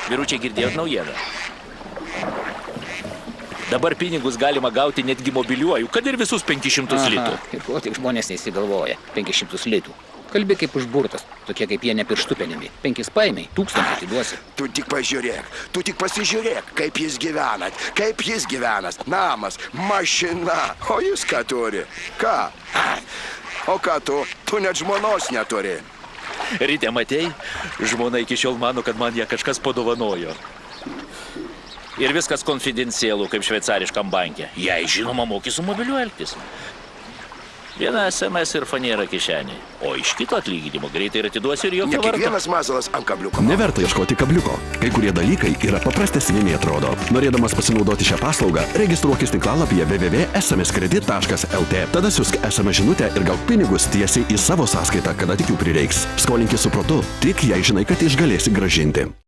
Vyručiai, girdėjot naujieną? Dabar pinigus galima gauti netgi mobiliuoju, kad ir visus 500 litų. Ir ko tik žmonės neįsigalvoja. 500 litų. Kalbi kaip užburtas, tokie kaip jie ne pirštupenimi. 5 paimiai, 1000 atiduosi. Tu tik pasižiūrėk, kaip jis gyvenas. Namas, mašina. O jis ką turi? Ką? O ką tu? Tu net žmonos neturi. Ryte, matei? Žmona iki šiol mano, kad man ją kažkas padovanojo. Ir viskas konfidencialu, kaip šveicariškam banke. Jei žinoma, moki su mobiliu elgtis. Viena SMS ir fanėra kišenė. O iš kito atlyginimo greitai ir atiduosi ir jokio Ne vardo. kiekvienas masalas ant kabliuko. Neverta ieškoti kabliuko. Kai kurie dalykai yra paprastesni nei atrodo. Norėdamas pasinaudoti šią paslaugą, registruokis tinklalapyje www.smskredit.lt. Tada siųsk SMS žinutę ir gauk pinigus tiesiai į savo sąskaitą, kada tik jų prireiks. Skolinkis su protu, tik jei žinai, kad išgalėsi grąžinti.